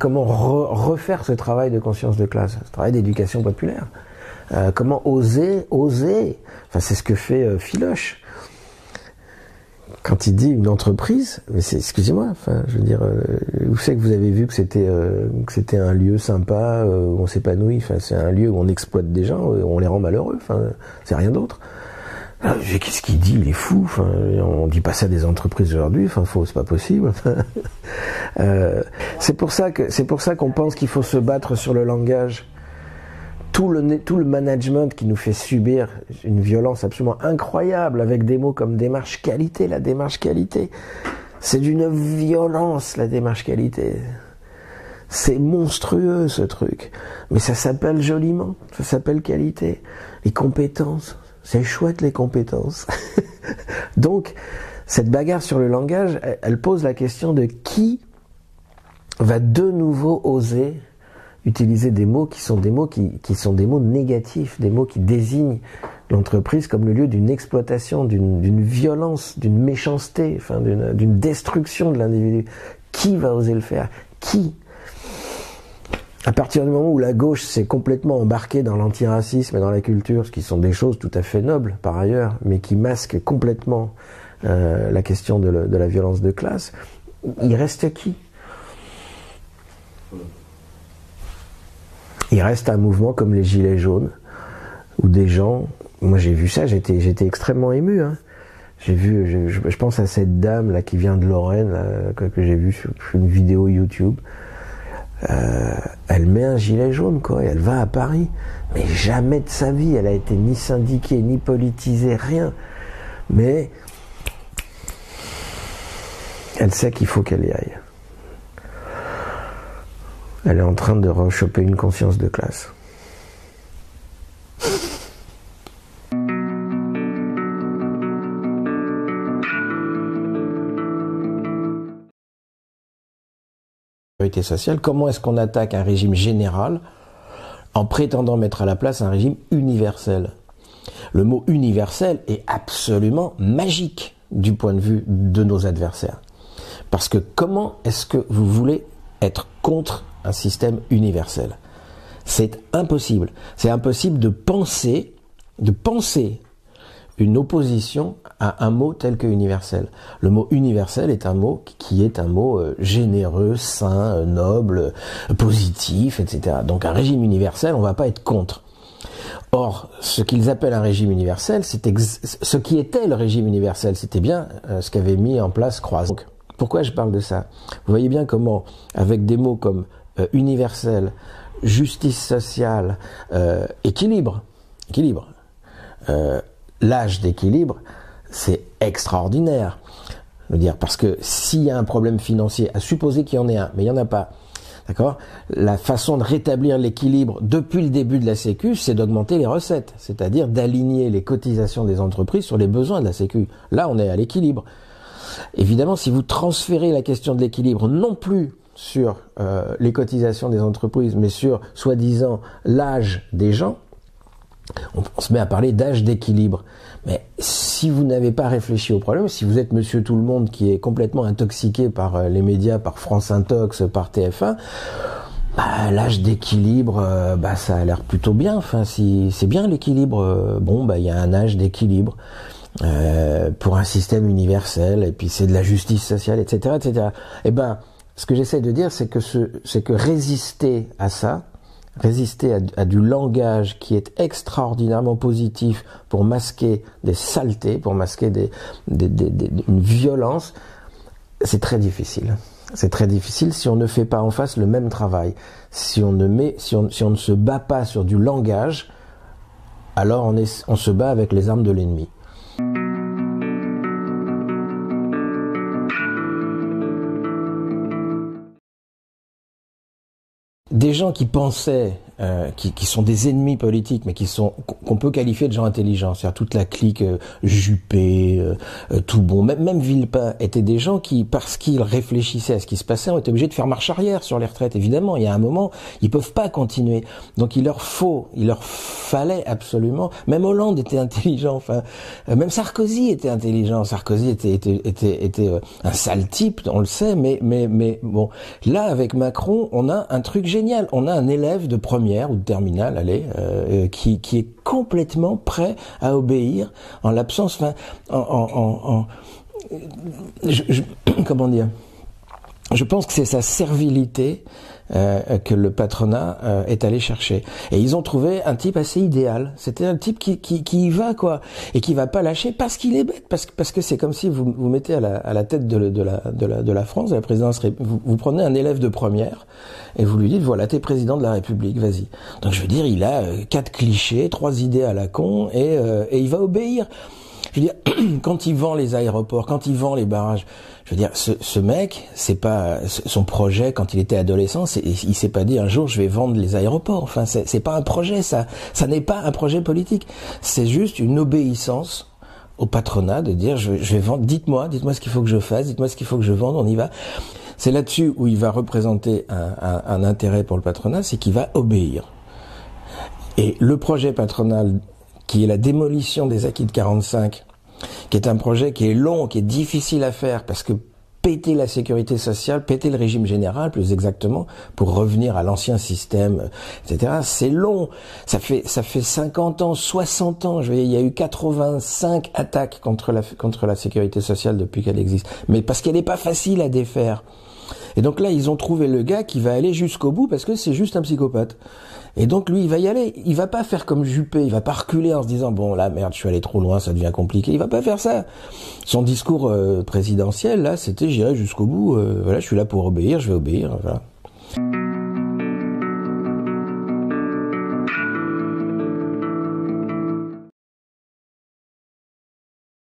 Comment refaire ce travail de conscience de classe, ce travail d'éducation populaire. Comment oser. Enfin, c'est ce que fait Philoche. Quand il dit une entreprise, mais c'est, excusez-moi, enfin, je veux dire, où c'est que vous avez vu que c'était un lieu sympa où on s'épanouit. Enfin, c'est un lieu où on exploite des gens, où on les rend malheureux. Enfin, c'est rien d'autre. Qu'est-ce qu'il dit? Il est fou. Enfin, on dit pas ça des entreprises aujourd'hui. Enfin, c'est pas possible. C'est pour ça qu'on pense qu'il faut se battre sur le langage. Tout le management qui nous fait subir une violence absolument incroyable avec des mots comme démarche qualité, la démarche qualité. C'est d'une violence, la démarche qualité. C'est monstrueux, ce truc. Mais ça s'appelle joliment. Ça s'appelle qualité. Les compétences. C'est chouette, les compétences. Donc, cette bagarre sur le langage, elle pose la question de qui va de nouveau oser utiliser des mots qui sont des mots négatifs, des mots qui désignent l'entreprise comme le lieu d'une exploitation, d'une violence, d'une méchanceté, enfin d'une destruction de l'individu. Qui va oser le faire? Qui? À partir du moment où la gauche s'est complètement embarquée dans l'antiracisme et dans la culture, ce qui sont des choses tout à fait nobles par ailleurs, mais qui masquent complètement la question de la violence de classe, il reste qui? Il reste un mouvement comme les Gilets jaunes, où des gens, moi j'ai vu ça, j'étais extrêmement ému. Hein. Je pense à cette dame là qui vient de Lorraine, là, que j'ai vue sur une vidéo YouTube. Elle met un gilet jaune, quoi, et elle va à Paris. Mais jamais de sa vie, elle a été ni syndiquée, ni politisée, rien. Mais elle sait qu'il faut qu'elle y aille. Elle est en train de rechoper une conscience de classe. Sociale, comment est-ce qu'on attaque un régime général en prétendant mettre à la place un régime universel? Le mot universel est absolument magique du point de vue de nos adversaires. Parce que comment est-ce que vous voulez être contre un système universel? C'est impossible. C'est impossible de penser une opposition à un mot tel que universel. Le mot universel est un mot qui est un mot généreux, sain, noble, positif, etc. Donc un régime universel, on ne va pas être contre. Or, ce qu'ils appellent un régime universel, ce qui était le régime universel, c'était bien ce qu'avait mis en place Croizon. Donc, pourquoi je parle de ça? Vous voyez bien comment, avec des mots comme universel, justice sociale, équilibre, l'âge d'équilibre, c'est extraordinaire. Je veux dire, parce que s'il y a un problème financier, à supposer qu'il y en ait un, mais il n'y en a pas, d'accord? La façon de rétablir l'équilibre depuis le début de la Sécu, c'est d'augmenter les recettes, c'est-à-dire d'aligner les cotisations des entreprises sur les besoins de la Sécu. Là, on est à l'équilibre. Évidemment, si vous transférez la question de l'équilibre non plus sur les cotisations des entreprises, mais sur, soi-disant, l'âge des gens, on se met à parler d'âge d'équilibre. Mais si vous n'avez pas réfléchi au problème, si vous êtes monsieur tout le monde qui est complètement intoxiqué par les médias, par France Intox, par TF1, bah, l'âge d'équilibre, bah, ça a l'air plutôt bien. Enfin, si c'est bien l'équilibre, bon, bah, il y a un âge d'équilibre pour un système universel, et puis c'est de la justice sociale, etc., etc. Et ben, ce que j'essaie de dire, c'est que résister à ça, résister à du langage qui est extraordinairement positif pour masquer des saletés, pour masquer une violence, c'est très difficile. C'est très difficile si on ne fait pas en face le même travail. Si on ne se bat pas sur du langage, alors on se bat avec les armes de l'ennemi. Des gens qui pensaient qui sont des ennemis politiques, mais qu'on peut qualifier de gens intelligents, c'est-à-dire toute la clique Juppé, tout bon, même Villepin, étaient des gens qui, parce qu'ils réfléchissaient à ce qui se passait, ont été obligés de faire marche arrière sur les retraites. Évidemment, il y a un moment, ils peuvent pas continuer. Donc il leur fallait absolument. Même Hollande était intelligent. Enfin, même Sarkozy était intelligent. Sarkozy était un sale type, on le sait. Mais bon, là avec Macron, on a un truc génial. On a un élève de première ou de terminale, qui est complètement prêt à obéir en l'absence. Enfin, comment dire? Je pense que c'est sa servilité que le patronat est allé chercher. Et ils ont trouvé un type assez idéal. C'était un type qui y va, quoi, et qui va pas lâcher parce qu'il est bête, parce que c'est comme si vous mettez à la tête de la France, de la présidence, vous prenez un élève de première et vous lui dites voilà, t'es président de la République, vas-y. Donc je veux dire, il a 4 clichés, 3 idées à la con et il va obéir. Je veux dire, quand il vend les aéroports, quand il vend les barrages, je veux dire, ce mec, c'est pas son projet quand il était adolescent, il s'est pas dit un jour je vais vendre les aéroports. Enfin, c'est pas un projet, ça n'est pas un projet politique. C'est juste une obéissance au patronat de dire je vais vendre, dites-moi ce qu'il faut que je fasse, dites-moi ce qu'il faut que je vende, on y va. C'est là-dessus où il va représenter un intérêt pour le patronat, c'est qu'il va obéir. Et le projet patronal, qui est la démolition des acquis de 45, qui est un projet qui est long, qui est difficile à faire, parce que péter la sécurité sociale, péter le régime général, plus exactement, pour revenir à l'ancien système, etc., c'est long. Ça fait 50 ans, 60 ans, il y a eu 85 attaques contre la sécurité sociale depuis qu'elle existe. Mais parce qu'elle n'est pas facile à défaire. Et donc là, ils ont trouvé le gars qui va aller jusqu'au bout, parce que c'est juste un psychopathe. Et donc lui, il va y aller. Il va pas faire comme Juppé. Il va pas reculer en se disant bon là merde, je suis allé trop loin, ça devient compliqué. Il va pas faire ça. Son discours présidentiel là, c'était j'irai jusqu'au bout. Voilà, je suis là pour obéir, je vais obéir. Voilà.